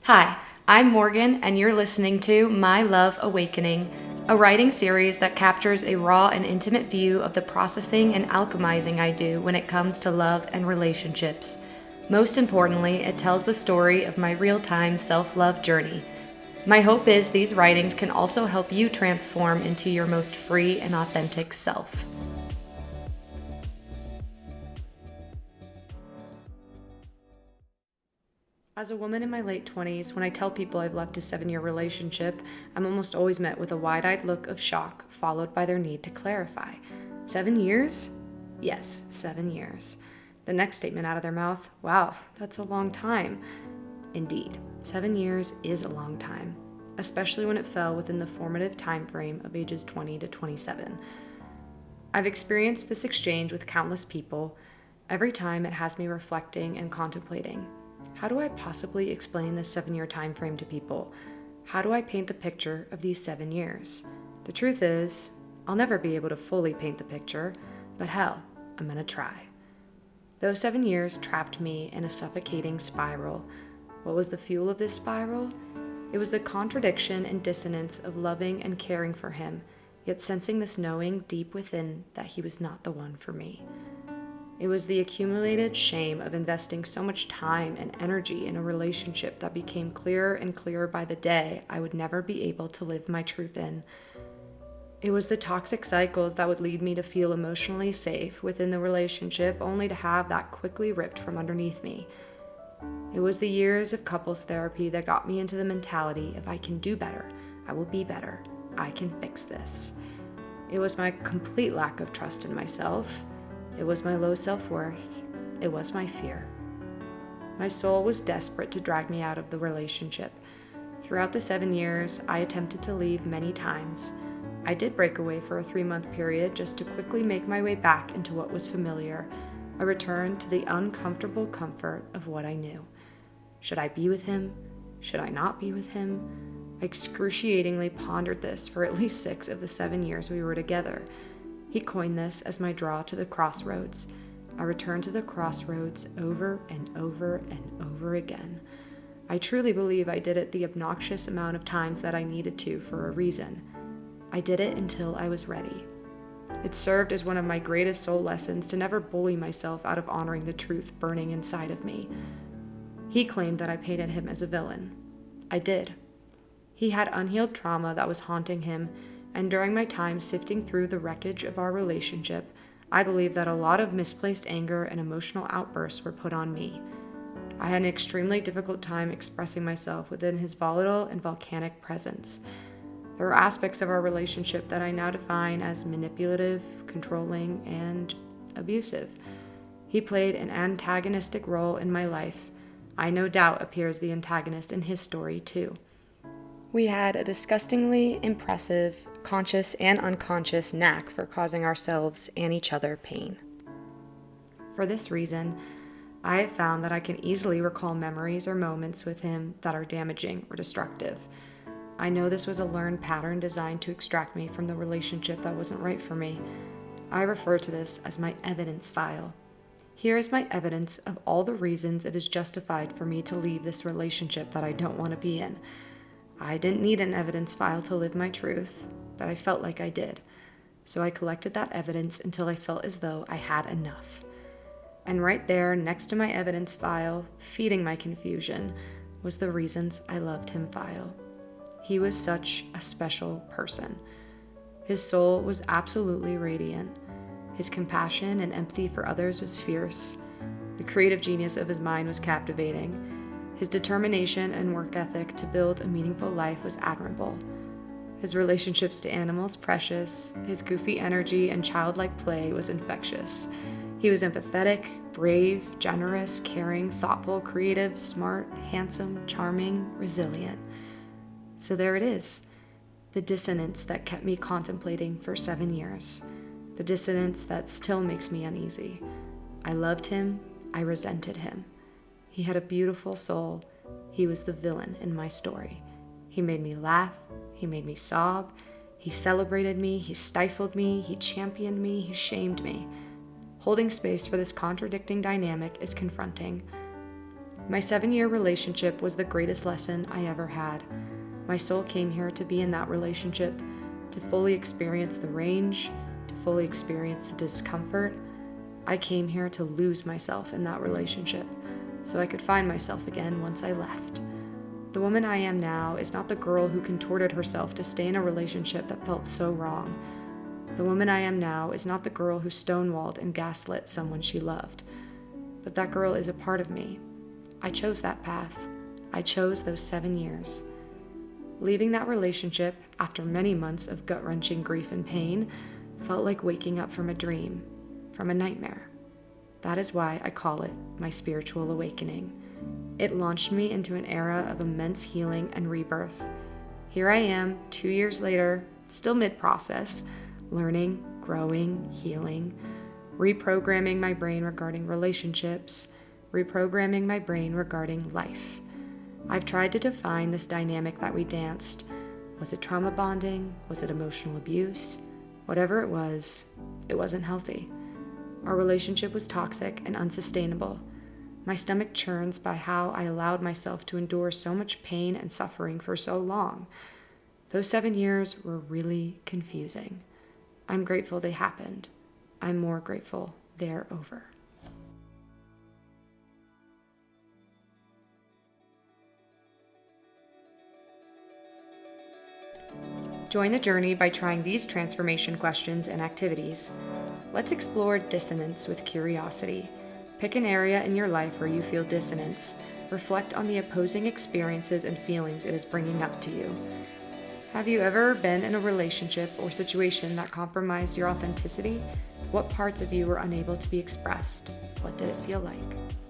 Hi, I'm Morgan, and you're listening to My Love Awakening, a writing series that captures a raw and intimate view of the processing and alchemizing I do when it comes to love and relationships. Most importantly, it tells the story of my real-time self-love journey. My hope is these writings can also help you transform into your most free and authentic self. As a woman in my late 20s, when I tell people I've left a 7-year relationship, I'm almost always met with a wide-eyed look of shock, followed by their need to clarify. 7 years? Yes, 7 years. The next statement out of their mouth, wow, that's a long time. Indeed, 7 years is a long time, especially when it fell within the formative time frame of ages 20 to 27. I've experienced this exchange with countless people. Every time it has me reflecting and contemplating. How do I possibly explain this 7-year time frame to people? How do I paint the picture of these 7 years? The truth is, I'll never be able to fully paint the picture, but hell, I'm gonna try. Those 7 years trapped me in a suffocating spiral. What was the fuel of this spiral? It was the contradiction and dissonance of loving and caring for him, yet sensing this knowing deep within that he was not the one for me. It was the accumulated shame of investing so much time and energy in a relationship that became clearer and clearer by the day I would never be able to live my truth in. It was the toxic cycles that would lead me to feel emotionally safe within the relationship only to have that quickly ripped from underneath me. It was the years of couples therapy that got me into the mentality if I can do better, I will be better, I can fix this. It was my complete lack of trust in myself. It was my low self-worth. It was my fear. My soul was desperate to drag me out of the relationship. Throughout the 7 years, I attempted to leave many times. I did break away for a 3-month period just to quickly make my way back into what was familiar, a return to the uncomfortable comfort of what I knew. Should I be with him? Should I not be with him? I excruciatingly pondered this for at least 6 of the 7 years we were together. He coined this as my draw to the crossroads. I returned to the crossroads over and over and over again. I truly believe I did it the obnoxious amount of times that I needed to for a reason. I did it until I was ready. It served as one of my greatest soul lessons to never bully myself out of honoring the truth burning inside of me. He claimed that I painted him as a villain. I did. He had unhealed trauma that was haunting him, and during my time sifting through the wreckage of our relationship, I believe that a lot of misplaced anger and emotional outbursts were put on me. I had an extremely difficult time expressing myself within his volatile and volcanic presence. There were aspects of our relationship that I now define as manipulative, controlling, and abusive. He played an antagonistic role in my life. I no doubt appear as the antagonist in his story too. We had a disgustingly impressive, conscious and unconscious knack for causing ourselves and each other pain. For this reason, I have found that I can easily recall memories or moments with him that are damaging or destructive. I know this was a learned pattern designed to extract me from the relationship that wasn't right for me. I refer to this as my evidence file. Here is my evidence of all the reasons it is justified for me to leave this relationship that I don't want to be in. I didn't need an evidence file to live my truth, but I felt like I did. So I collected that evidence until I felt as though I had enough. And right there, next to my evidence file, feeding my confusion, was the reasons I loved him file. He was such a special person. His soul was absolutely radiant. His compassion and empathy for others was fierce. The creative genius of his mind was captivating. His determination and work ethic to build a meaningful life was admirable. His relationships to animals precious. His goofy energy and childlike play was infectious. He was empathetic, brave, generous, caring, thoughtful, creative, smart, handsome, charming, resilient. So there it is, the dissonance that kept me contemplating for 7 years. The dissonance that still makes me uneasy. I loved him, I resented him. He had a beautiful soul. He was the villain in my story. He made me laugh. He made me sob. He celebrated me. He stifled me. He championed me. He shamed me. Holding space for this contradicting dynamic is confronting. My 7-year relationship was the greatest lesson I ever had. My soul came here to be in that relationship, to fully experience the range, to fully experience the discomfort. I came here to lose myself in that relationship, so I could find myself again once I left. The woman I am now is not the girl who contorted herself to stay in a relationship that felt so wrong. The woman I am now is not the girl who stonewalled and gaslit someone she loved. But that girl is a part of me. I chose that path. I chose those 7 years. Leaving that relationship after many months of gut-wrenching grief and pain felt like waking up from a dream, from a nightmare. That is why I call it my spiritual awakening. It launched me into an era of immense healing and rebirth. Here I am, 2 years later, still mid-process, learning, growing, healing, reprogramming my brain regarding relationships, reprogramming my brain regarding life. I've tried to define this dynamic that we danced. Was it trauma bonding? Was it emotional abuse? Whatever it wasn't healthy. Our relationship was toxic and unsustainable. My stomach churns by how I allowed myself to endure so much pain and suffering for so long. Those 7 years were really confusing. I'm grateful they happened. I'm more grateful they're over. Join the journey by trying these transformation questions and activities. Let's explore dissonance with curiosity. Pick an area in your life where you feel dissonance. Reflect on the opposing experiences and feelings it is bringing up to you. Have you ever been in a relationship or situation that compromised your authenticity? What parts of you were unable to be expressed? What did it feel like?